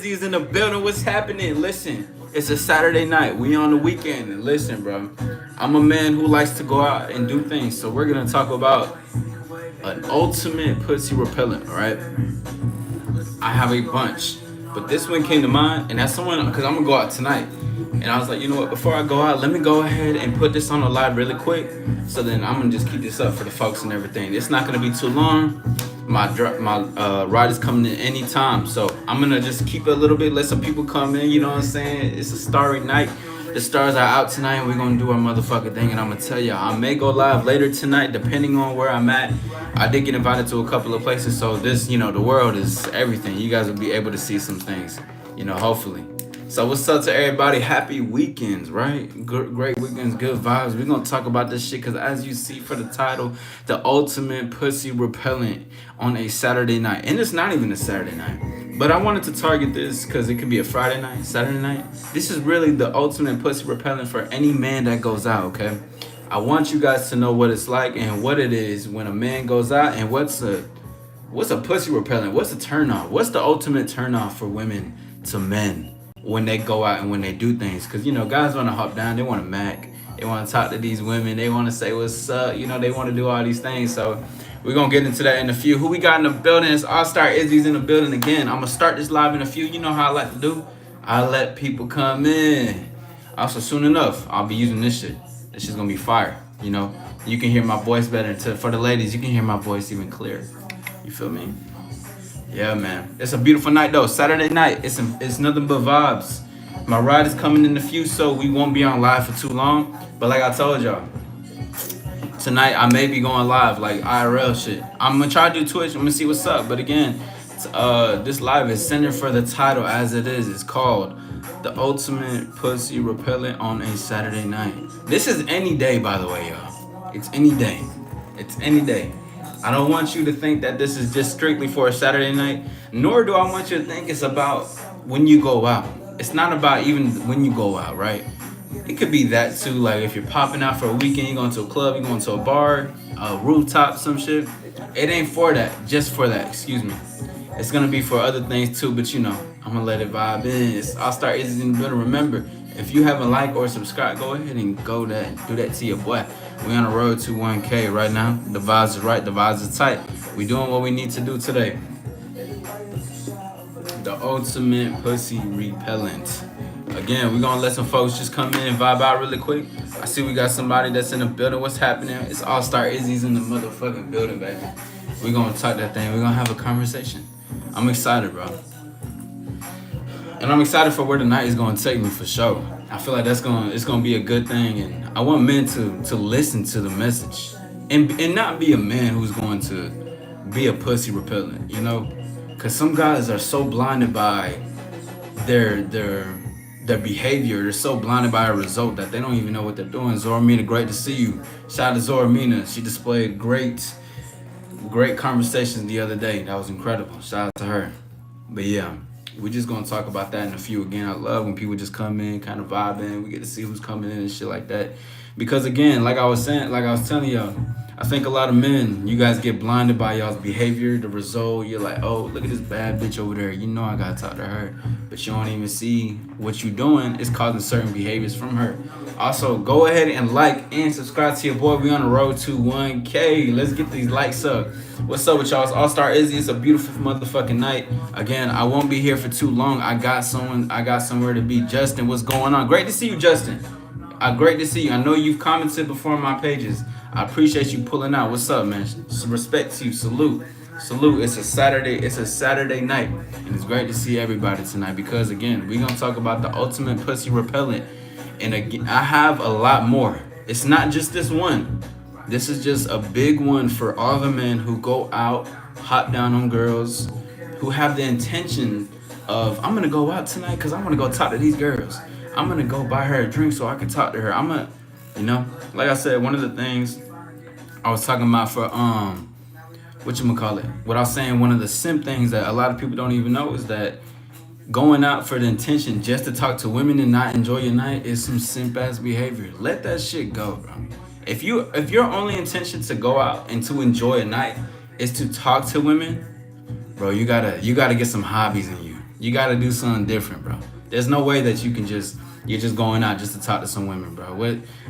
He's in the building. What's happening? Listen, it's a Saturday night. We on the weekend. And listen, bro, I'm a man who likes to go out and do things. So we're gonna talk about an ultimate pussy repellent. All right. I have a bunch, but this one came to mind, and that's someone because I'm gonna go out tonight. And I was like, you know what? Before I go out, let me go ahead and put this on the live really quick. So then I'm gonna just keep this up for the folks and everything. It's not gonna be too long. My ride is coming in anytime, so I'm gonna just keep it a little bit. Let some people come in. You know what I'm saying? It's a starry night. The stars are out tonight, and we're gonna do our motherfucking thing. And I'm gonna tell y'all, I may go live later tonight, depending on where I'm at. I did get invited to a couple of places, so this, you know, the world is everything. You guys will be able to see some things, you know, hopefully. So what's up to everybody? Happy weekends, right? Great weekends, good vibes. We're gonna talk about this shit because as you see for the title, the ultimate pussy repellent on a Saturday night. And it's not even a Saturday night. But I wanted to target this because it could be a Friday night, Saturday night. This is really the ultimate pussy repellent for any man that goes out, okay? I want you guys to know what it's like and what it is when a man goes out and what's a pussy repellent? What's a turn off? What's the ultimate turn off for women to men when they go out and when they do things? Because, you know, guys want to hop down. They want to mac. They want to talk to these women. They want to say what's up. You know, they want to do all these things. So we're going to get into that in a few. Who we got in the building? It's AllStar Izzy's in the building again. I'm going to start this live in a few. You know how I like to do. I let people come in. Also, soon enough, I'll be using this shit. This shit's going to be fire. You know, you can hear my voice better. For the ladies, you can hear my voice even clearer. You feel me? Yeah, man. It's a beautiful night, though. Saturday night. It's nothing but vibes. My ride is coming in a few, so we won't be on live for too long. But like I told y'all, tonight I may be going live, like IRL shit. I'm going to try to do Twitch. I'm going to see what's up. But again, this live is centered for the title as it is. It's called The Ultimate Pussy Repellent on a Saturday Night. This is any day, by the way, y'all. It's any day. It's any day. I don't want you to think that this is just strictly for a Saturday night, nor do I want you to think it's about when you go out. It's not about even when you go out, right? It could be that too, like if you're popping out for a weekend, you're going to a club, you're going to a bar, a rooftop, some shit. It ain't for that, just for that, excuse me. It's gonna be for other things too, but you know, I'm gonna let it vibe in. I'll start Izzy in the building. Remember, if you haven't liked or subscribed, go ahead and do that to your boy. We on the road to 1K right now. The vibes is right, the vibes is tight. We doing what we need to do today. The ultimate pussy repellent. Again, we're gonna let some folks just come in and vibe out really quick. I see we got somebody that's in the building. What's happening? It's AllStar Izzy's in the motherfucking building, baby. We're gonna talk that thing. We're gonna have a conversation. I'm excited, bro. And I'm excited for where the night is gonna take me for sure. I feel like it's gonna be a good thing, and I want men to listen to the message and not be a man who's going to be a pussy repellent, you know? Cause some guys are so blinded by their behavior, they're so blinded by a result that they don't even know what they're doing. Zoramina, great to see you. Shout out to Zoramina. She displayed great conversations the other day. That was incredible. Shout out to her. But yeah, we're just gonna talk about that in a few. Again, I love when people just come in, kind of vibe in. We get to see who's coming in and shit like that. Because again, like I was telling y'all, I think a lot of men, you guys get blinded by y'all's behavior, the result. You're like, oh, look at this bad bitch over there. You know I gotta talk to her. But you don't even see what you're doing is causing certain behaviors from her. Also, go ahead and like and subscribe to your boy. We on the road to 1K. Let's get these likes up. What's up with y'all? It's AllStar Izzy. It's a beautiful motherfucking night. Again, I won't be here for too long. I got somewhere to be. Justin, what's going on? Great to see you, Justin. Great to see you. I know you've commented before on my pages. I appreciate you pulling out. What's up, man? Some respect to you. Salute. It's a Saturday night, and it's great to see everybody tonight because again, we're gonna talk about the ultimate pussy repellent. And again, I have a lot more. It's not just this one. This is just a big one for all the men who go out, hop down on girls, who have the intention of, I'm gonna go out tonight because I'm gonna go talk to these girls. I'm gonna go buy her a drink so I can talk to her. You know, like I said, one of the things I was talking about for what I was saying, one of the simp things that a lot of people don't even know is that going out for the intention just to talk to women and not enjoy your night is some simp ass behavior. Let that shit go, bro. If your only intention to go out and to enjoy a night is to talk to women, bro, you gotta get some hobbies in you. You got to do something different, bro. There's no way that you're just going out just to talk to some women, bro.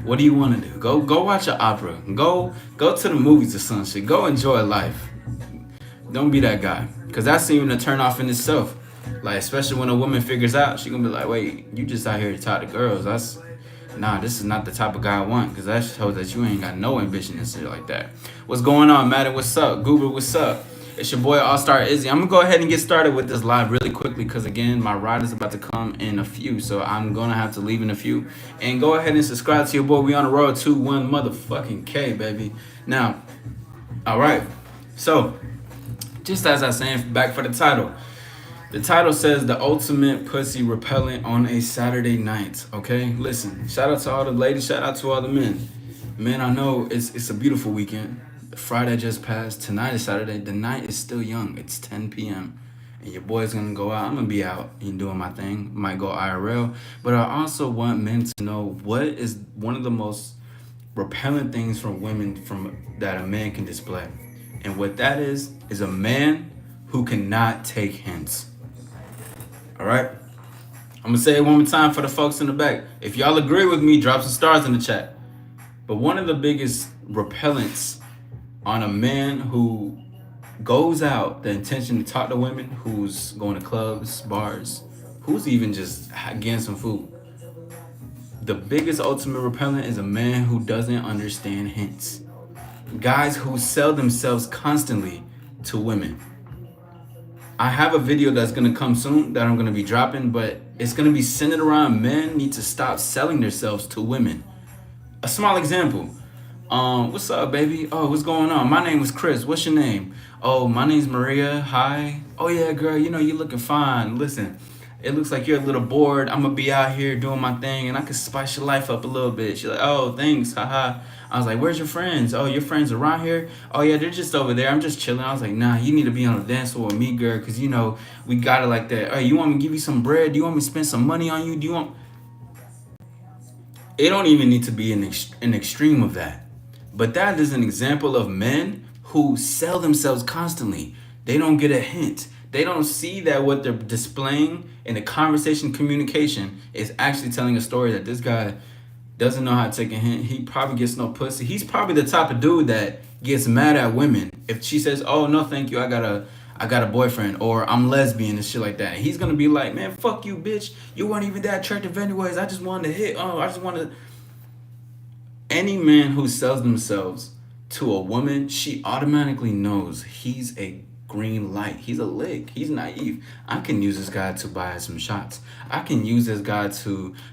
What do you want to do? Go watch an opera. Go to the movies or some shit. Go enjoy life. Don't be that guy, cause that's even a turn off in itself. Like, especially when a woman figures out, she gonna be like, wait, you just out here to talk to girls. This is not the type of guy I want, cause that shows that you ain't got no ambition and shit like that. What's going on, Madden? What's up? Goober, what's up? It's your boy AllStar Izzy. I'm gonna go ahead and get started with this live really quickly, because again, my ride is about to come in a few, so I'm gonna have to leave in a few. And go ahead and subscribe to your boy. We on the road to 1 motherfucking K, baby. Now, all right. So, just as I was saying, back for the title. The title says the ultimate pussy repellent on a Saturday night. Okay, listen. Shout out to all the ladies. Shout out to all the men. Man, I know it's a beautiful weekend. Friday just passed. Tonight is Saturday. The night is still young. It's 10 p.m. And your boy's gonna go out. I'm gonna be out and doing my thing. Might go IRL. But I also want men to know what is one of the most repellent things from women that a man can display. And what that is a man who cannot take hints. All right? I'm going to say it one more time for the folks in the back. If y'all agree with me, drop some stars in the chat. But one of the biggest repellents on a man who goes out the intention to talk to women, who's going to clubs, bars, who's even just getting some food. The biggest ultimate repellent is a man who doesn't understand hints. Guys who sell themselves constantly to women. I have a video that's going to come soon that I'm going to be dropping, but it's going to be centered around men need to stop selling themselves to women. A small example. What's up, baby? Oh, what's going on? My name is Chris. What's your name? Oh, my name's Maria. Hi. Oh, yeah, girl, you know, you're looking fine. Listen, it looks like you're a little bored. I'm going to be out here doing my thing, and I can spice your life up a little bit. She's like, oh, thanks. Haha. I was like, where's your friends? Oh, your friends around here? Oh, yeah, they're just over there. I'm just chilling. I was like, nah, you need to be on the dance floor with me, girl, because, you know, we got it like that. Hey, you want me to give you some bread? Do you want me to spend some money on you? Do you want... It don't even need to be an extreme of that. But that is an example of men who sell themselves constantly. They don't get a hint. They don't see that what they're displaying in the conversation communication is actually telling a story that this guy doesn't know how to take a hint. He probably gets no pussy. He's probably the type of dude that gets mad at women if she says, oh, no, thank you, I got a boyfriend, or I'm lesbian and shit like that. And he's gonna be like, man, fuck you, bitch. You weren't even that attractive anyways. I just wanted to hit. Oh, I just wanted... Any man who sells themselves to a woman, she automatically knows he's a green light. He's a lick. He's naive. I can use this guy to buy some shots. I can use this guy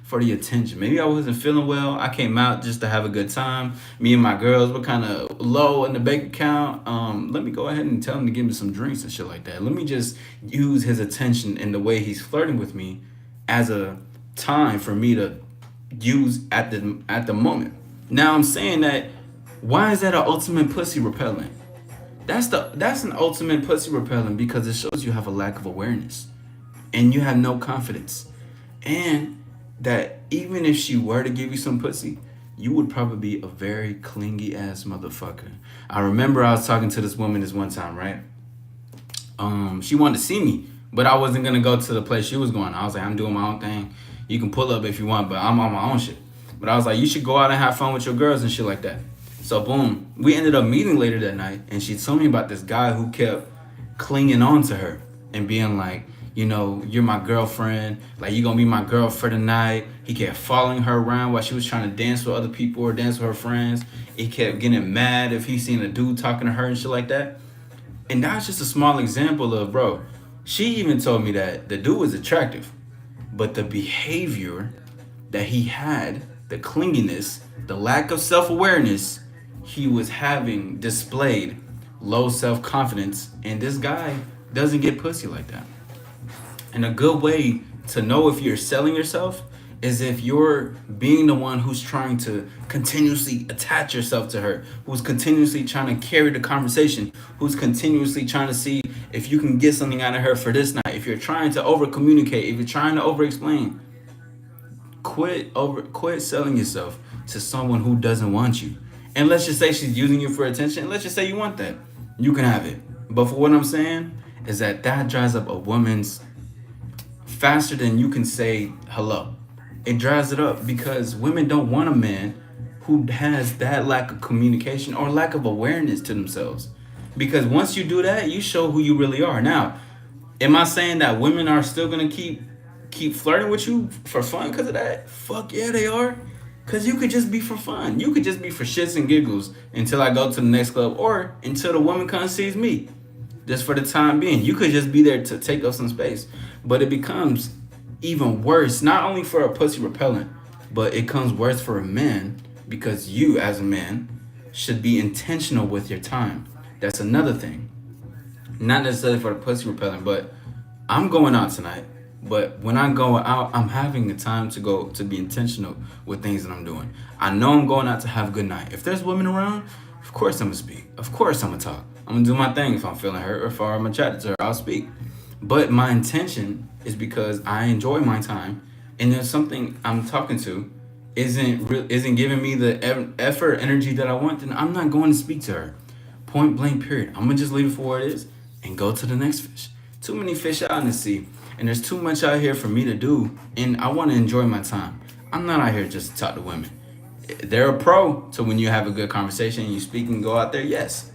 for the attention. Maybe I wasn't feeling well. I came out just to have a good time. Me and my girls were kind of low in the bank account. Let me go ahead and tell him to give me some drinks and shit like that. Let me just use his attention and the way he's flirting with me as a time for me to use at the moment. Now I'm saying that, why is that an ultimate pussy repellent? That's an ultimate pussy repellent because it shows you have a lack of awareness and you have no confidence. And that even if she were to give you some pussy, you would probably be a very clingy ass motherfucker. I remember I was talking to this woman this one time, right? She wanted to see me, but I wasn't gonna go to the place she was going. I was like, I'm doing my own thing. You can pull up if you want, but I'm on my own shit. But I was like, you should go out and have fun with your girls and shit like that. So boom, we ended up meeting later that night, and she told me about this guy who kept clinging on to her and being like, you know, you're my girlfriend, like you're gonna be my girl for the night. He kept following her around while she was trying to dance with other people or dance with her friends. He kept getting mad if he seen a dude talking to her and shit like that. And that's just a small example of, bro, she even told me that the dude was attractive, but the behavior that he had, the clinginess, the lack of self-awareness he was having displayed low self-confidence, and this guy doesn't get pussy like that. And a good way to know if you're selling yourself is if you're being the one who's trying to continuously attach yourself to her, who's continuously trying to carry the conversation, who's continuously trying to see if you can get something out of her for this night. If you're trying to over communicate, if you're trying to over explain, quit selling yourself to someone who doesn't want you. And let's just say she's using you for attention. Let's just say you want that. You can have it. But for what I'm saying is that dries up a woman's faster than you can say hello. It dries it up because women don't want a man who has that lack of communication or lack of awareness to themselves. Because once you do that, you show who you really are. Now, am I saying that women are still gonna keep flirting with you for fun because of that? Fuck yeah, they are. Cause you could just be for fun. You could just be for shits and giggles until I go to the next club or until the woman comes sees me. Just for the time being. You could just be there to take up some space. But it becomes even worse, not only for a pussy repellent, but it comes worse for a man because you as a man should be intentional with your time. That's another thing. Not necessarily for the pussy repellent, but I'm going out tonight. But when I'm going out, I'm having the time to go to be intentional with things that I'm doing. I know I'm going out to have a good night. If there's women around, of course I'm gonna speak. Of course I'm gonna talk. I'm gonna do my thing. If I'm feeling hurt or if I'm attracted to her, I'll speak. But my intention is because I enjoy my time, and there's something I'm talking to isn't giving me the effort, energy that I want, then I'm not going to speak to her. Point blank. Period. I'm gonna just leave it for what it is and go to the next fish. Too many fish out in the sea, and there's too much out here for me to do, and I want to enjoy my time. I'm not out here just to talk to women. They're a pro to when you have a good conversation and you speak and go out there, yes.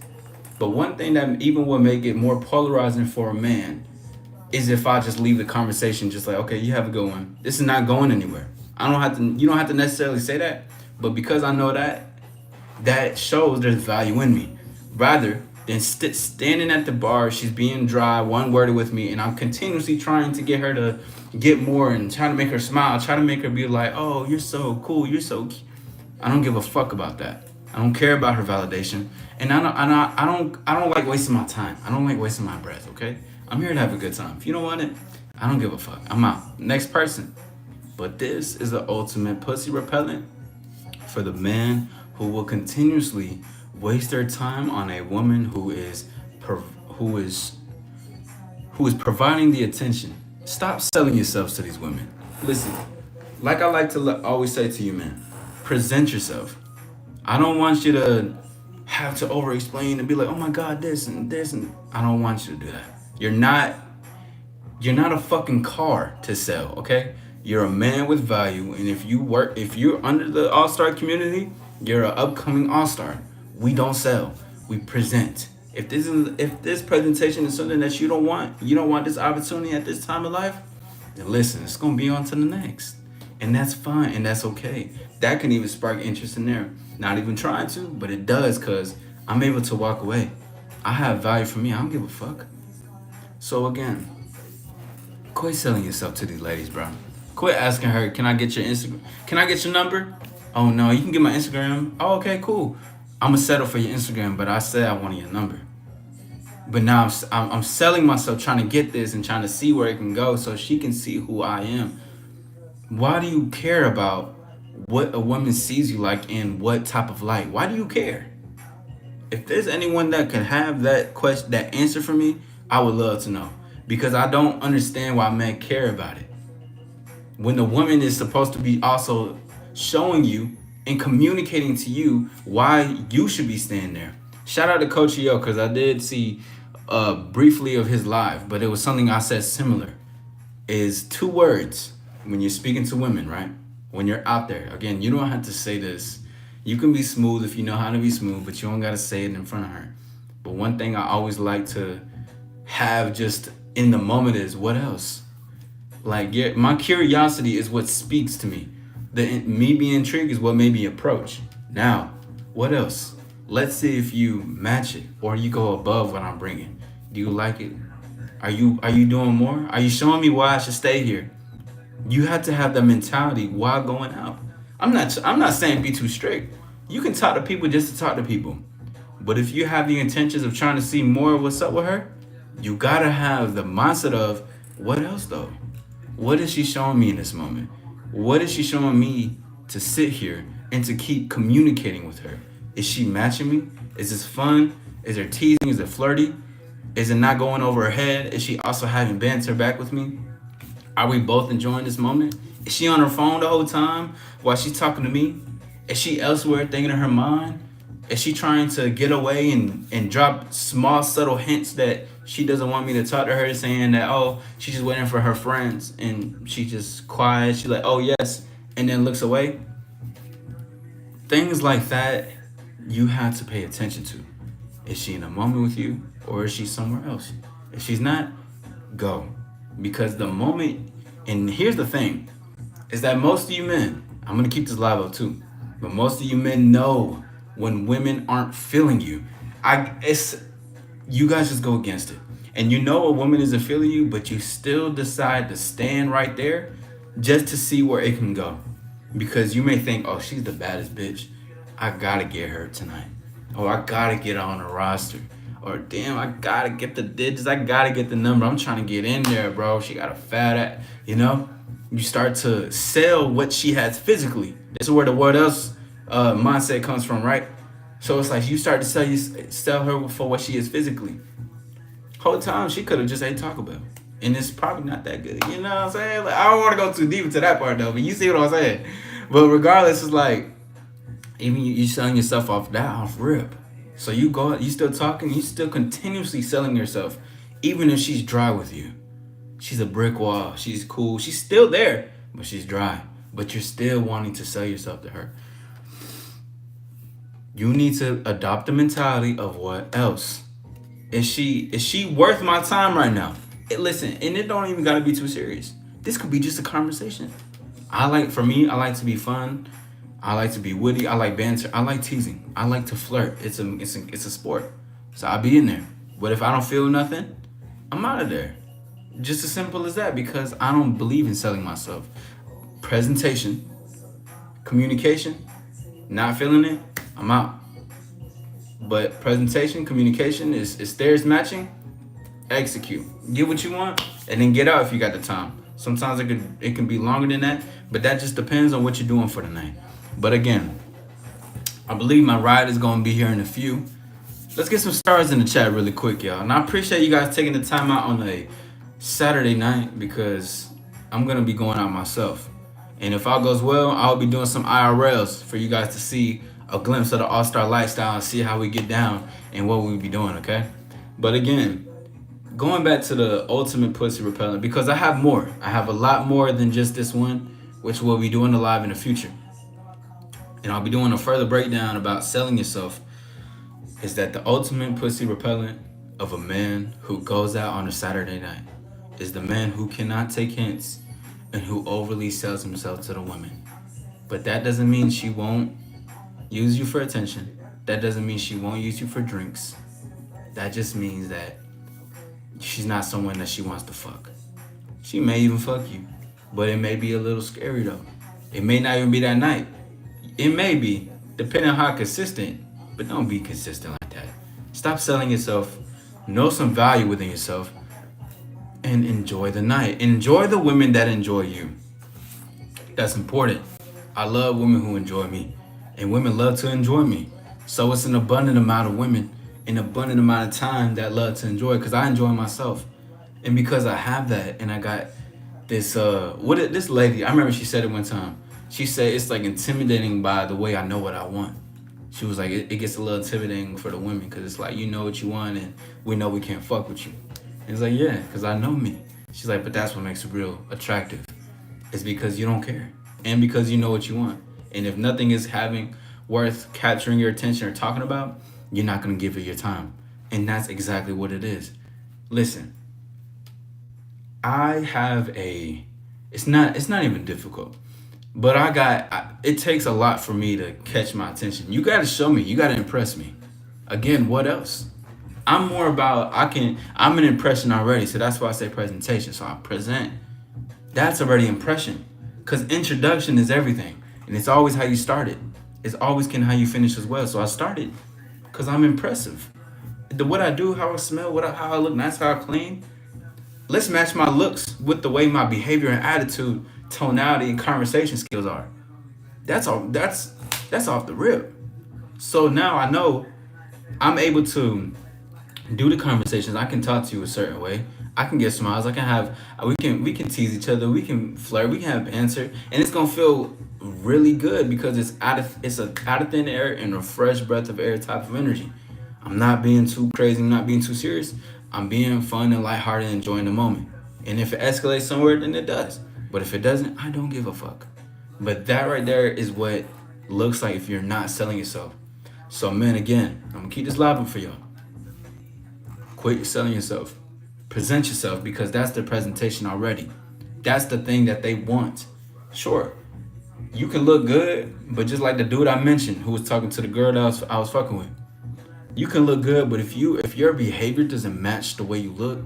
But one thing that even would make it more polarizing for a man is if I just leave the conversation just like, okay, you have a good one. This is not going anywhere. You don't have to necessarily say that, but because I know that, that shows there's value in me. Rather than standing at the bar, she's being dry, one-worded with me, and I'm continuously trying to get her to get more and trying to make her smile, try to make her be like, oh, you're so cool, you're so cute. I don't give a fuck about that. I don't care about her validation, and I don't like wasting my time. I don't like wasting my breath. Okay, I'm here to have a good time. If you don't want it, I don't give a fuck. I'm out. Next person. But this is the ultimate pussy repellent for the man who will continuously waste their time on a woman who is providing the attention. Stop selling yourselves to these women. Listen, like I like to always say to you, man, present yourself. I don't want you to have to over explain and be like, oh my God, this and this, and I don't want you to do that. You're not a fucking car to sell, okay? You're a man with value, and if you're under the AllStar community, you're an upcoming AllStar. We don't sell, we present. If this presentation is something that you don't want this opportunity at this time of life, then listen, it's gonna be on to the next. And that's fine, and that's okay. That can even spark interest in there. Not even trying to, but it does, because I'm able to walk away. I have value for me, I don't give a fuck. So again, quit selling yourself to these ladies, bro. Quit asking her, can I get your Instagram? Can I get your number? Oh no, you can get my Instagram. Oh, okay, cool. I'm gonna settle for your Instagram, but I said I wanted your number. But now I'm selling myself, trying to get this and trying to see where it can go so she can see who I am. Why do you care about what a woman sees you like in what type of light? Why do you care? If there's anyone that can have that question, that answer for me, I would love to know. Because I don't understand why men care about it. When the woman is supposed to be also showing you and communicating to you why you should be staying there. Shout out to Coach Yo, because I did see briefly of his live, but it was something I said similar. Is 2 words when you're speaking to women, right? When you're out there. Again, you don't have to say this. You can be smooth if you know how to be smooth, but you don't got to say it in front of her. But one thing I always like to have just in the moment is, what else? Like, my curiosity is what speaks to me. Me being intrigued is what made me approach. Now, what else? Let's see if you match it or you go above what I'm bringing. Do you like it? Are you doing more? Are you showing me why I should stay here? You have to have the mentality while going out. I'm not saying be too strict. You can talk to people just to talk to people. But if you have the intentions of trying to see more of what's up with her, you gotta have the mindset of, what else though? What is she showing me in this moment? What is she showing me to sit here and to keep communicating with her? Is she matching me? Is this fun? Is there teasing? Is it flirty? Is it not going over her head? Is she also having banter back with me? Are we both enjoying this moment? Is she on her phone the whole time while she's talking to me? Is she elsewhere thinking in her mind? Is she trying to get away and drop small subtle hints that she doesn't want me to talk to her, saying that, oh, she's just waiting for her friends, and she just quiet. She's like, oh yes, and then looks away. Things like that, you have to pay attention to. Is she in a moment with you, or is she somewhere else? If she's not, go. Because the moment, and here's the thing, is that most of you men, I'm gonna keep this live up too, but most of you men know when women aren't feeling you. It's you guys just go against it, and you know a woman isn't feeling you, but you still decide to stand right there, just to see where it can go, because you may think, oh, she's the baddest bitch, I gotta get her tonight, or I gotta get her on the roster, or damn, I gotta get the digits, I gotta get the number, I'm trying to get in there, bro. She got a fat ass, you know. You start to sell what she has physically. This is where the what else mindset comes from, right? So it's like you start to sell her for what she is physically. Whole time she could have just ate Taco Bell, and it's probably not that good. You know what I'm saying? Like, I don't want to go too deep into that part though, but you see what I'm saying. But regardless, it's like even you selling yourself off rip. So you still talking, you still continuously selling yourself, even if she's dry with you. She's a brick wall. She's cool. She's still there, but she's dry. But you're still wanting to sell yourself to her. You need to adopt the mentality of what else? Is she worth my time right now? Listen, and it don't even gotta be too serious. This could be just a conversation. For me, I like to be fun. I like to be witty. I like banter. I like teasing. I like to flirt. It's a sport. So I'll be in there. But if I don't feel nothing, I'm out of there. Just as simple as that, because I don't believe in selling myself. Presentation, communication, not feeling it, I'm out. But presentation, communication is stairs matching, execute. Get what you want, and then get out if you got the time. Sometimes it can be longer than that, but that just depends on what you're doing for the night. But again, I believe my ride is gonna be here in a few. Let's get some stars in the chat really quick, y'all. And I appreciate you guys taking the time out on a Saturday night, because I'm gonna be going out myself, and if all goes well, I'll be doing some IRLs for you guys to see a glimpse of the AllStar lifestyle and see how we get down and what we be doing. Okay, but again, going back to the ultimate pussy repellent, because I have more. I have a lot more than just this one, which we'll be doing live in the future, and I'll be doing a further breakdown about selling yourself. Is that the ultimate pussy repellent of a man who goes out on a Saturday night? Is the man who cannot take hints and who overly sells himself to the women. But that doesn't mean she won't use you for attention. That doesn't mean she won't use you for drinks. That just means that she's not someone that she wants to fuck. She may even fuck you, but it may be a little scary though. It may not even be that night. It may be, depending on how consistent, but don't be consistent like that. Stop selling yourself. Know some value within yourself. And enjoy the night. Enjoy the women that enjoy you. That's important. I love women who enjoy me, and women love to enjoy me. So it's an abundant amount of women, an abundant amount of time that love to enjoy, because I enjoy myself, and because I have that, and I got this this lady. I remember she said it one time. She said it's like intimidating by the way I know what I want. She was like, it gets a little intimidating for the women, because it's like, you know what you want, and we know we can't fuck with you. It's like, yeah, because I know me. She's like, but that's what makes it real attractive. It's because you don't care, and because you know what you want. And if nothing is worth capturing your attention or talking about, you're not going to give it your time. And that's exactly what it is. Listen, it's not even difficult, but it takes a lot for me to catch my attention. You got to show me, you got to impress me. Again, what else? I'm more about, I'm an impression already, so that's why I say presentation. So I present. That's already impression. Because introduction is everything. And it's always how you started. It's always how you finish as well. So I started because I'm impressive. What I do, how I smell, how I look nice, how I clean. Let's match my looks with the way my behavior and attitude, tonality, and conversation skills are. That's off the rip. So now I know I'm able to do the conversations. I can talk to you a certain way. I can get smiles. We can tease each other. We can flirt. We can have banter, and it's gonna feel really good because it's out of thin air and a fresh breath of air type of energy. I'm not being too crazy. I'm not being too serious, I'm being fun and lighthearted, enjoying the moment. And if it escalates somewhere, then it does. But if it doesn't, I don't give a fuck. But that right there is what looks like if you're not selling yourself. So, man, again, I'm gonna keep this live for y'all. Quit selling yourself. Present yourself, because that's the presentation already. That's the thing that they want. Sure, you can look good, but just like the dude I mentioned who was talking to the girl that I was fucking with, you can look good, but if your behavior doesn't match the way you look,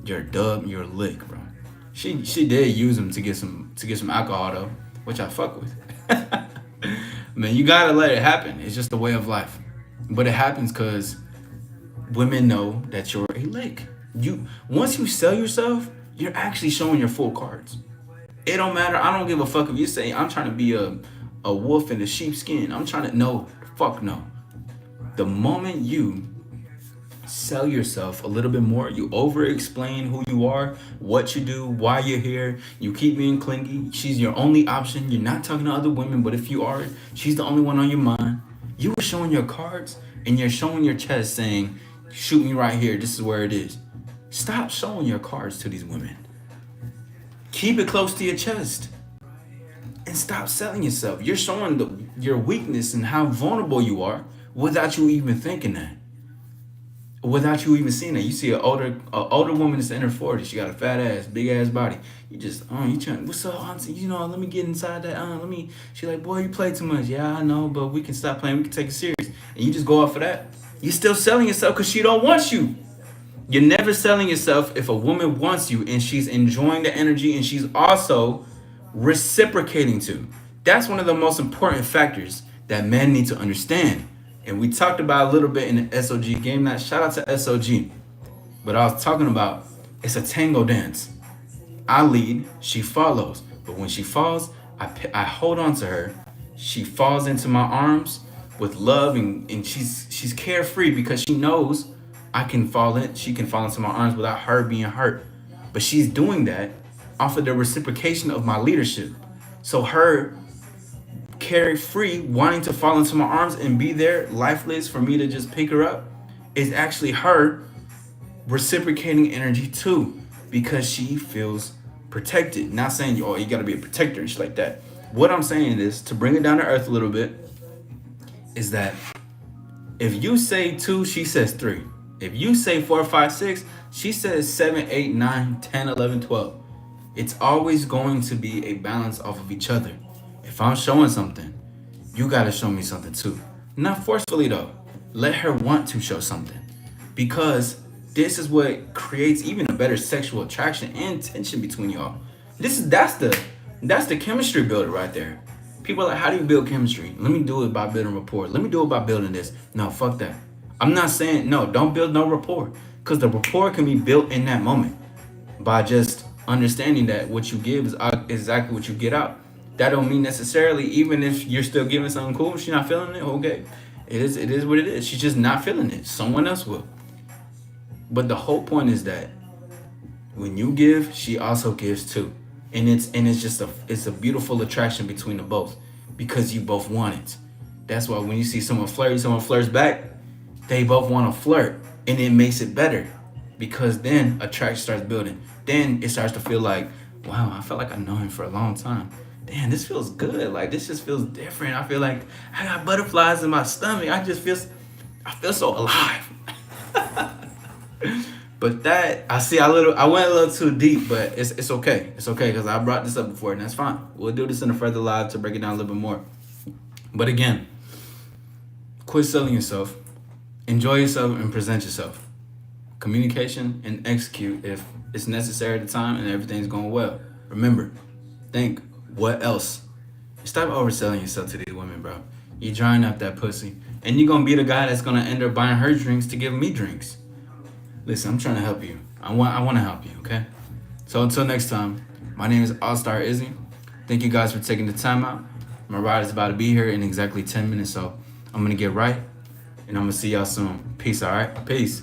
you're a dub, you're a lick, bro. She did use him to get some alcohol though, which I fuck with. Man, you gotta let it happen. It's just the way of life. But it happens because women know that you're a lick. Once you sell yourself, you're actually showing your full cards. It don't matter. I don't give a fuck if you say I'm trying to be a wolf in a sheepskin. I'm trying to no, fuck no. The moment you sell yourself a little bit more, you over explain who you are, what you do, why you're here, you keep being clingy, she's your only option, you're not talking to other women, but if you are, she's the only one on your mind. You were showing your cards and you're showing your chest saying, shoot me right here, this is where it is. Stop showing your cards to these women. Keep it close to your chest and stop selling yourself. You're showing your weakness and how vulnerable you are without you even thinking that. Without you even seeing that. You see an older woman that's in her 40s. She got a fat ass, big ass body. You just, you trying, what's up, auntie? Let me get inside that. She like, boy, you play too much. Yeah, I know, but we can stop playing. We can take it serious. And you just go off of that. You're still selling yourself because she don't want you. You're never selling yourself if a woman wants you and she's enjoying the energy and she's also reciprocating to. That's one of the most important factors that men need to understand. And we talked about a little bit in the SOG game night. Shout out to SOG. But I was talking about, it's a tango dance. I lead, she follows. But when she falls, I hold on to her. She falls into my arms with love, and she's carefree because she knows she can fall into my arms without her being hurt. But she's doing that off of the reciprocation of my leadership. So her carefree, wanting to fall into my arms and be there, lifeless, for me to just pick her up, is actually her reciprocating energy too, because she feels protected. Not saying you gotta be a protector and shit like that. What I'm saying is, to bring it down to earth a little bit, is that if you say 2, she says 3. If you say 4, 5, 6, she says 7, 8, 9, 10, 11, 12. It's always going to be a balance off of each other. If I'm showing something, you gotta show me something too. Not forcefully though. Let her want to show something. Because this is what creates even a better sexual attraction and tension between y'all. That's the chemistry builder right there. People are like, how do you build chemistry? Let me do it by building rapport. Let me do it by building this. No, fuck that. I'm not saying, no, don't build no rapport. Because the rapport can be built in that moment by just understanding that what you give is exactly what you get out. That don't mean necessarily, even if you're still giving something cool, she's not feeling it, okay. It is what it is. She's just not feeling it. Someone else will. But the whole point is that when you give, she also gives too. And it's just a beautiful attraction between the both, because you both want it. That's why when you see someone flirts back, they both want to flirt, and it makes it better, because then attraction starts building. Then it starts to feel like, wow, I felt like I know him for a long time. Damn, this feels good. Like, this just feels different. I feel like I got butterflies in my stomach. I feel so alive. But that, I went a little too deep, but it's okay. It's okay, because I brought this up before, and that's fine. We'll do this in a further live to break it down a little bit more. But again, quit selling yourself. Enjoy yourself and present yourself. Communication and execute if it's necessary at the time and everything's going well. Remember, think, what else? Stop overselling yourself to these women, bro. You're drying up that pussy. And you're going to be the guy that's going to end up buying her drinks to give me drinks. Listen, I'm trying to help you. I want to help you, okay? So until next time, my name is AllStar Izzy. Thank you guys for taking the time out. My ride is about to be here in exactly 10 minutes, so I'm going to get right, and I'm going to see y'all soon. Peace, all right? Peace.